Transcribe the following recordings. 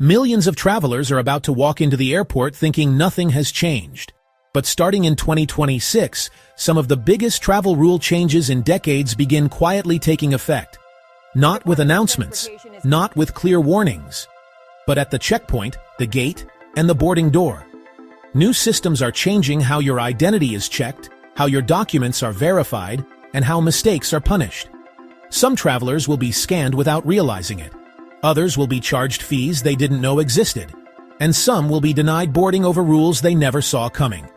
Millions of travelers are about to walk into the airport thinking nothing has changed. But starting in 2026, some of the biggest travel rule changes in decades begin quietly taking effect. Not with announcements, not with clear warnings, but at the checkpoint, the gate, and the boarding door. New systems are changing how your identity is checked, how your documents are verified, and how mistakes are punished. Some travelers will be scanned without realizing it. Others will be charged fees they didn't know existed. And some will be denied boarding over rules they never saw coming.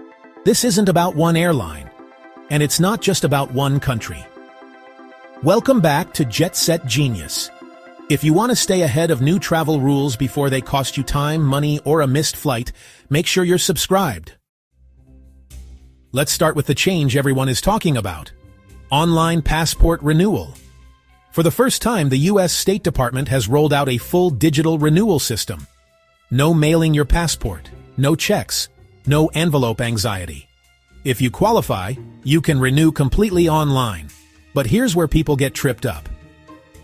This isn't about one airline. And it's not just about one country. Welcome back to Jet Set Genius. If you want to stay ahead of new travel rules before they cost you time, money, or a missed flight, make sure you're subscribed. Let's start with the change everyone is talking about. Online passport renewal. For the first time, the U.S. State Department has rolled out a full digital renewal system. No mailing your passport, no checks, no envelope anxiety. If you qualify, you can renew completely online. But here's where people get tripped up.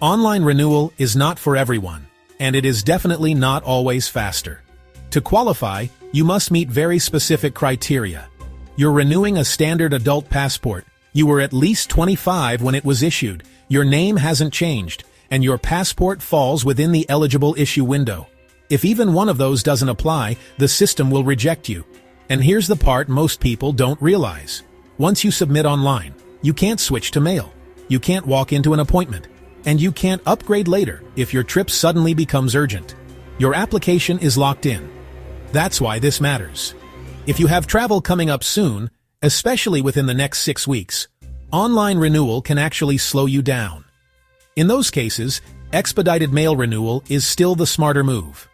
Online renewal is not for everyone, and it is definitely not always faster. To qualify, you must meet very specific criteria. You're renewing a standard adult passport. You were at least 25 when it was issued. Your name hasn't changed, and your passport falls within the eligible issue window. If even one of those doesn't apply, the system will reject you. And here's the part most people don't realize. Once you submit online, you can't switch to mail. You can't walk into an appointment. And you can't upgrade later if your trip suddenly becomes urgent. Your application is locked in. That's why this matters. If you have travel coming up soon, especially within the next 6 weeks, online renewal can actually slow you down. In those cases, expedited mail renewal is still the smarter move.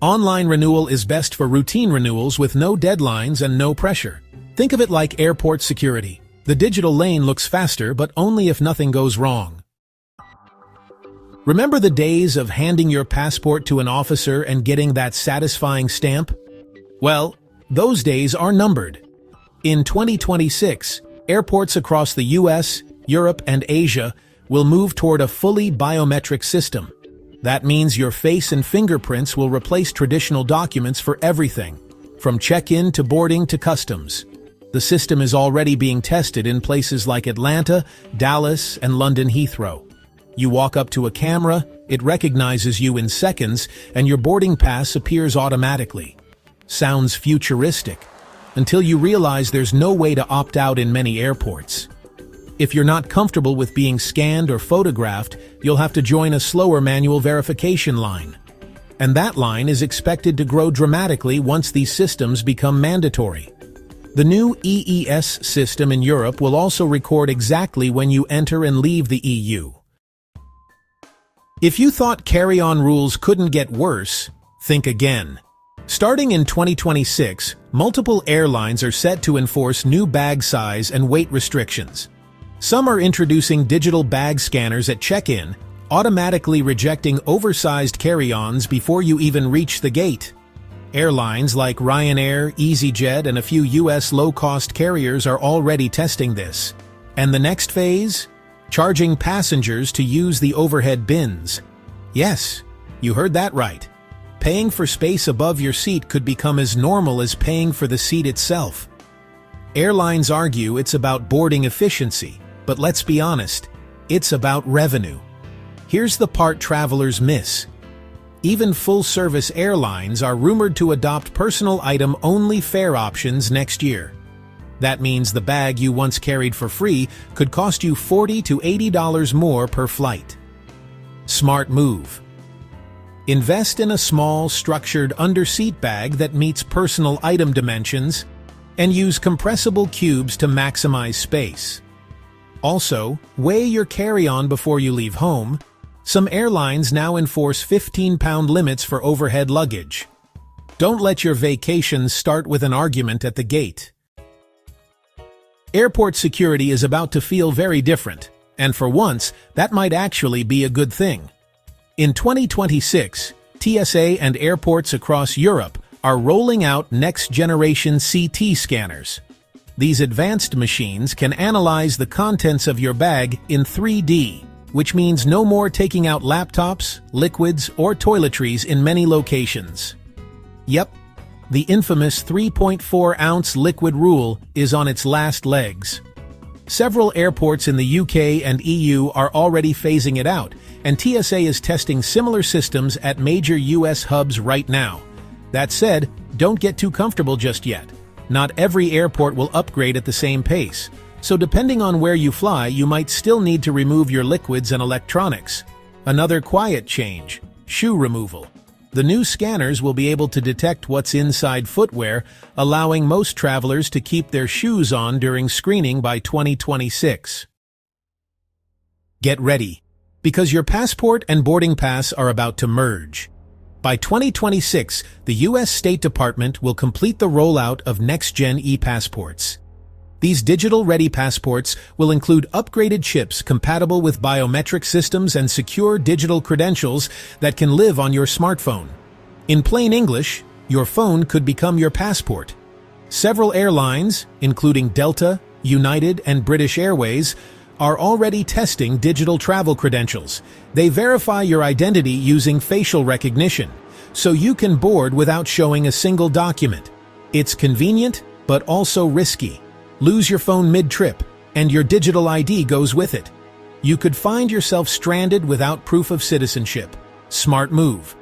Online renewal is best for routine renewals with no deadlines and no pressure. Think of it like airport security. The digital lane looks faster, but only if nothing goes wrong. Remember the days of handing your passport to an officer and getting that satisfying stamp? Well, those days are numbered. In 2026, airports across the US, Europe, and Asia will move toward a fully biometric system. That means your face and fingerprints will replace traditional documents for everything, from check-in to boarding to customs. The system is already being tested in places like Atlanta, Dallas, and London Heathrow. You walk up to a camera, it recognizes you in seconds, and your boarding pass appears automatically. Sounds futuristic, until you realize there's no way to opt out in many airports. If you're not comfortable with being scanned or photographed, you'll have to join a slower manual verification line. And that line is expected to grow dramatically once these systems become mandatory. The new EES system in Europe will also record exactly when you enter and leave the EU. If you thought carry-on rules couldn't get worse, think again. Starting in 2026, multiple airlines are set to enforce new bag size and weight restrictions. Some are introducing digital bag scanners at check-in, automatically rejecting oversized carry-ons before you even reach the gate. Airlines like Ryanair, EasyJet, and a few US low-cost carriers are already testing this. And the next phase? Charging passengers to use the overhead bins. Yes, you heard that right. Paying for space above your seat could become as normal as paying for the seat itself. Airlines argue it's about boarding efficiency, but let's be honest, it's about revenue. Here's the part travelers miss. Even full-service airlines are rumored to adopt personal item-only fare options next year. That means the bag you once carried for free could cost you $40 to $80 more per flight. Smart move. Invest in a small, structured under-seat bag that meets personal item dimensions and use compressible cubes to maximize space. Also, weigh your carry-on before you leave home. Some airlines now enforce 15-pound limits for overhead luggage. Don't let your vacations start with an argument at the gate. Airport security is about to feel very different, and for once, that might actually be a good thing. In 2026, TSA and airports across Europe are rolling out next-generation CT scanners. These advanced machines can analyze the contents of your bag in 3D. which means no more taking out laptops, liquids, or toiletries in many locations. Yep, the infamous 3.4-ounce liquid rule is on its last legs. Several airports in the UK and EU are already phasing it out, and TSA is testing similar systems at major US hubs right now. That said, don't get too comfortable just yet. Not every airport will upgrade at the same pace, so depending on where you fly, you might still need to remove your liquids and electronics. Another quiet change: shoe removal. The new scanners will be able to detect what's inside footwear, allowing most travelers to keep their shoes on during screening by 2026. Get ready, because your passport and boarding pass are about to merge. By 2026, the U.S. State Department will complete the rollout of next-gen e-passports. These digital-ready passports will include upgraded chips compatible with biometric systems and secure digital credentials that can live on your smartphone. In plain English, your phone could become your passport. Several airlines, including Delta, United, and British Airways, are already testing digital travel credentials. They verify your identity using facial recognition, so you can board without showing a single document. It's convenient, but also risky. Lose your phone mid-trip, and your digital ID goes with it. You could find yourself stranded without proof of citizenship. Smart move.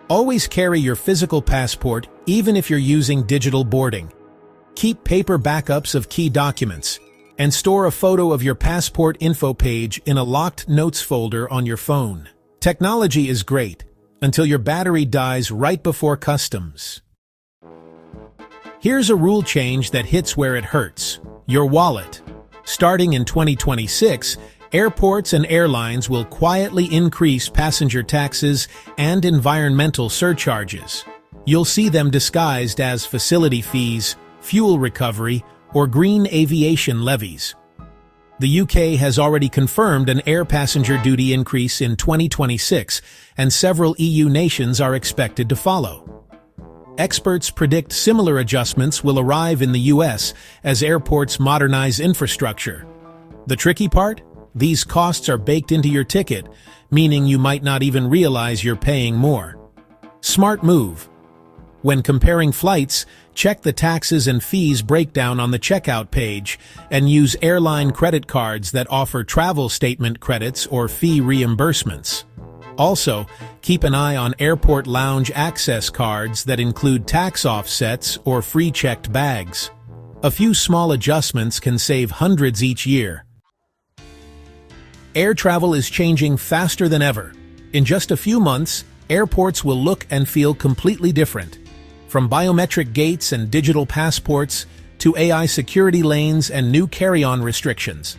Always carry your physical passport, even if you're using digital boarding. Keep paper backups of key documents, and store a photo of your passport info page in a locked notes folder on your phone. Technology is great, until your battery dies right before customs. Here's a rule change that hits where it hurts: your wallet. Starting in 2026, airports and airlines will quietly increase passenger taxes and environmental surcharges. You'll see them disguised as facility fees, fuel recovery, or green aviation levies. The UK has already confirmed an air passenger duty increase in 2026, and several EU nations are expected to follow. Experts predict similar adjustments will arrive in the US as airports modernize infrastructure. The tricky part? These costs are baked into your ticket, meaning you might not even realize you're paying more. Smart move. When comparing flights, check the taxes and fees breakdown on the checkout page and use airline credit cards that offer travel statement credits or fee reimbursements. Also, keep an eye on airport lounge access cards that include tax offsets or free checked bags. A few small adjustments can save hundreds each year. Air travel is changing faster than ever. In just a few months, airports will look and feel completely different. From biometric gates and digital passports to AI security lanes and new carry-on restrictions.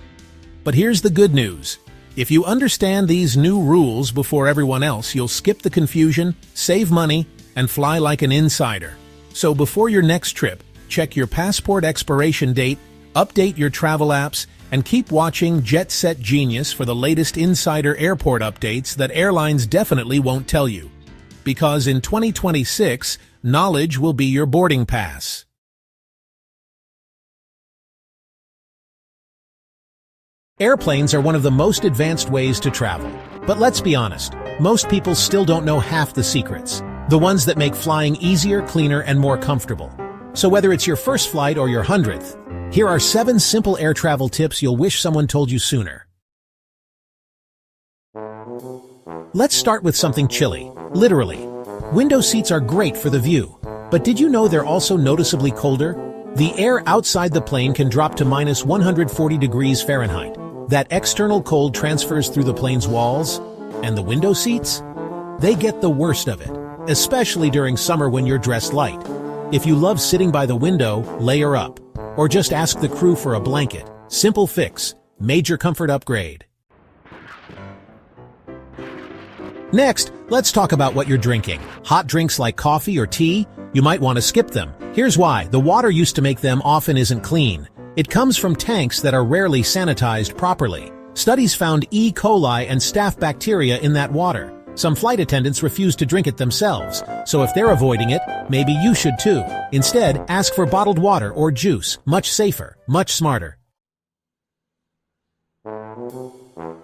But here's the good news. If you understand these new rules before everyone else, you'll skip the confusion, save money, and fly like an insider. So before your next trip, check your passport expiration date, update your travel apps, and keep watching Jet Set Genius for the latest insider airport updates that airlines definitely won't tell you. Because in 2026, knowledge will be your boarding pass. Airplanes are one of the most advanced ways to travel. But let's be honest, most people still don't know half the secrets. The ones that make flying easier, cleaner, and more comfortable. So whether it's your first flight or your 100th, here are 7 simple air travel tips you'll wish someone told you sooner. Let's start with something chilly. Literally. Window seats are great for the view. But did you know they're also noticeably colder? The air outside the plane can drop to minus 140 degrees Fahrenheit. That external cold transfers through the plane's walls, and the window seats? They get the worst of it, especially during summer when you're dressed light. If you love sitting by the window, layer up, or just ask the crew for a blanket. Simple fix, major comfort upgrade. Next, let's talk about what you're drinking. Hot drinks like coffee or tea? You might want to skip them. Here's why. The water used to make them often isn't clean. It comes from tanks that are rarely sanitized properly. Studies found E. coli and staph bacteria in that water. Some flight attendants refuse to drink it themselves, so if they're avoiding it, maybe you should too. Instead, ask for bottled water or juice. Much safer, much smarter.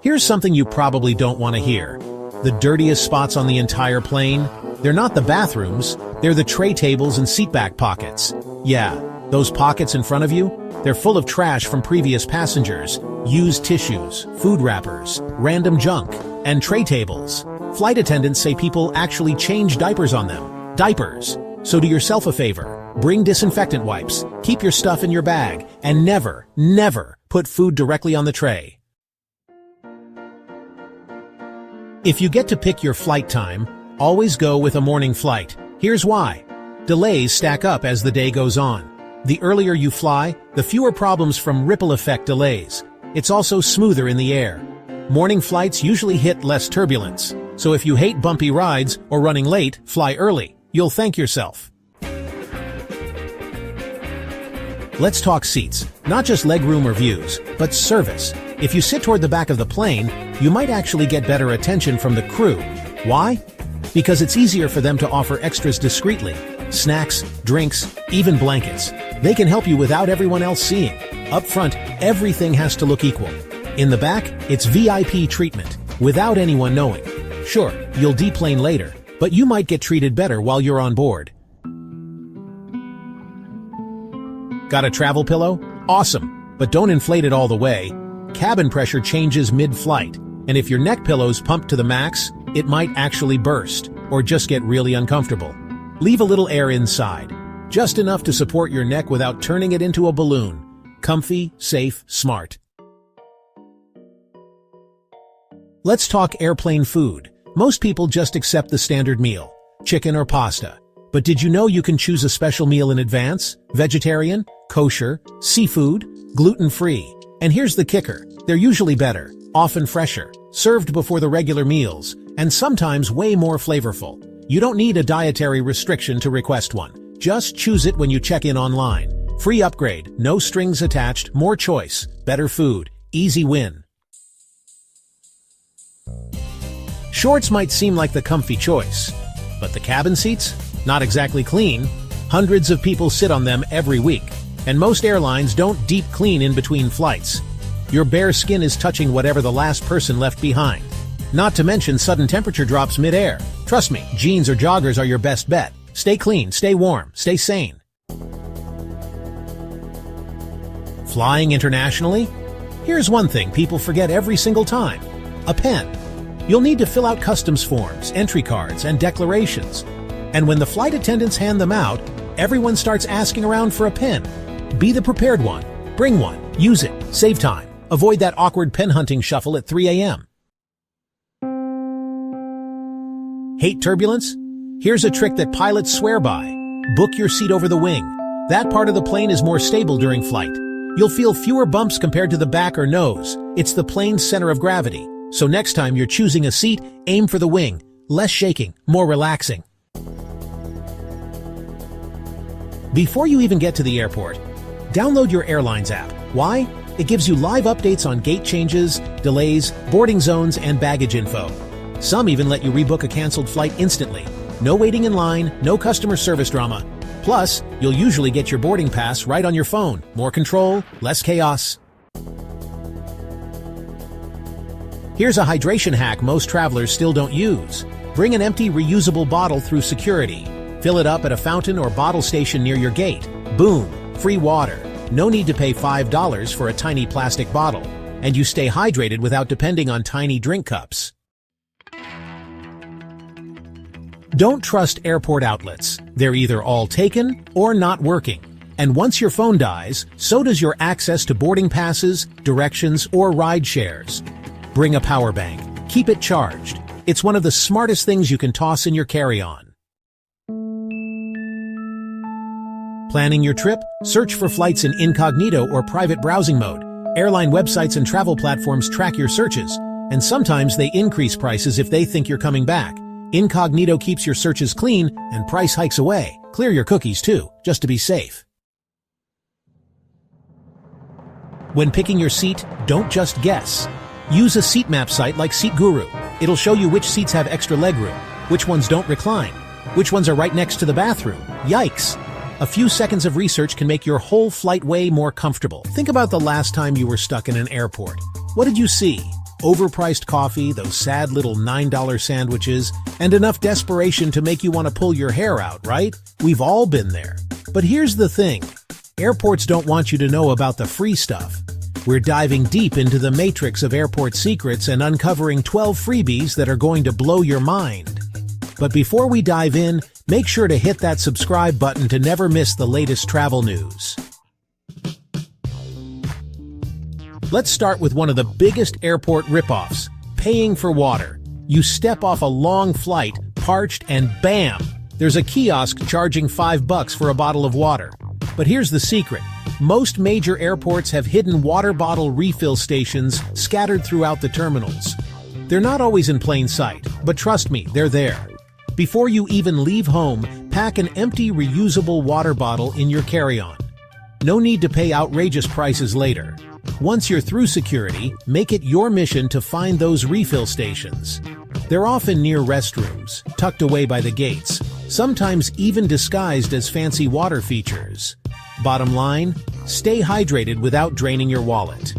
Here's something you probably don't want to hear. The dirtiest spots on the entire plane? They're not the bathrooms, they're the tray tables and seatback pockets. Yeah, those pockets in front of you? They're full of trash from previous passengers, used tissues, food wrappers, random junk, and tray tables. Flight attendants say people actually change diapers on them. Diapers. So do yourself a favor. Bring disinfectant wipes, keep your stuff in your bag, and never, never put food directly on the tray. If you get to pick your flight time, always go with a morning flight. Here's why. Delays stack up as the day goes on. The earlier you fly, the fewer problems from ripple effect delays. It's also smoother in the air. Morning flights usually hit less turbulence, so if you hate bumpy rides or running late, fly early. You'll thank yourself. Let's talk seats, not just legroom or views, but service. If you sit toward the back of the plane, you might actually get better attention from the crew. Why? Because it's easier for them to offer extras discreetly. Snacks, drinks, even blankets. They can help you without everyone else seeing. Up front, everything has to look equal. In the back, it's VIP treatment, without anyone knowing. Sure, you'll deplane later, but you might get treated better while you're on board. Got a travel pillow? Awesome, but don't inflate it all the way. Cabin pressure changes mid-flight, and if your neck pillow's pumped to the max, it might actually burst, or just get really uncomfortable. Leave a little air inside, just enough to support your neck without turning it into a balloon. Comfy, safe, smart. Let's talk airplane food. Most people just accept the standard meal, chicken or pasta. But did you know you can choose a special meal in advance? Vegetarian, kosher, seafood, gluten-free. And here's the kicker. They're usually better, often fresher, served before the regular meals, and sometimes way more flavorful. You don't need a dietary restriction to request one. Just choose it when you check in online. Free upgrade, no strings attached, more choice, better food, easy win. Shorts might seem like the comfy choice, but the cabin seats? Not exactly clean. Hundreds of people sit on them every week, and most airlines don't deep clean in between flights. Your bare skin is touching whatever the last person left behind. Not to mention sudden temperature drops mid-air. Trust me, jeans or joggers are your best bet. Stay clean, stay warm, stay sane. Flying internationally? Here's one thing people forget every single time. A pen. You'll need to fill out customs forms, entry cards, and declarations. And when the flight attendants hand them out, everyone starts asking around for a pen. Be the prepared one. Bring one. Use it. Save time. Avoid that awkward pen hunting shuffle at 3 a.m. Hate turbulence? Here's a trick that pilots swear by. Book your seat over the wing. That part of the plane is more stable during flight. You'll feel fewer bumps compared to the back or nose. It's the plane's center of gravity. So next time you're choosing a seat, aim for the wing. Less shaking, more relaxing. Before you even get to the airport, download your Airlines app. Why? It gives you live updates on gate changes, delays, boarding zones, and baggage info. Some even let you rebook a canceled flight instantly. No waiting in line, no customer service drama. Plus, you'll usually get your boarding pass right on your phone. More control, less chaos. Here's a hydration hack most travelers still don't use. Bring an empty, reusable bottle through security. Fill it up at a fountain or bottle station near your gate. Boom! Free water. No need to pay $5 for a tiny plastic bottle. And you stay hydrated without depending on tiny drink cups. Don't trust airport outlets. They're either all taken or not working. And once your phone dies, so does your access to boarding passes, directions, or ride shares. Bring a power bank. Keep it charged. It's one of the smartest things you can toss in your carry-on. Planning your trip? Search for flights in incognito or private browsing mode. Airline websites and travel platforms track your searches, and sometimes they increase prices if they think you're coming back. Incognito keeps your searches clean, and price hikes away. Clear your cookies too, just to be safe. When picking your seat, don't just guess. Use a seat map site like Seat Guru. It'll show you which seats have extra legroom, which ones don't recline, which ones are right next to the bathroom. Yikes! A few seconds of research can make your whole flight way more comfortable. Think about the last time you were stuck in an airport. What did you see? Overpriced coffee, those sad little $9 sandwiches, and enough desperation to make you want to pull your hair out, right? We've all been there. But here's the thing. Airports don't want you to know about the free stuff. We're diving deep into the matrix of airport secrets and uncovering 12 freebies that are going to blow your mind. But before we dive in, make sure to hit that subscribe button to never miss the latest travel news. Let's start with one of the biggest airport ripoffs, paying for water. You step off a long flight, parched, and bam! There's a kiosk charging $5 for a bottle of water. But here's the secret. Most major airports have hidden water bottle refill stations scattered throughout the terminals. They're not always in plain sight, but trust me, they're there. Before you even leave home, pack an empty reusable water bottle in your carry-on. No need to pay outrageous prices later. Once you're through security, make it your mission to find those refill stations. They're often near restrooms, tucked away by the gates, sometimes even disguised as fancy water features. Bottom line, stay hydrated without draining your wallet.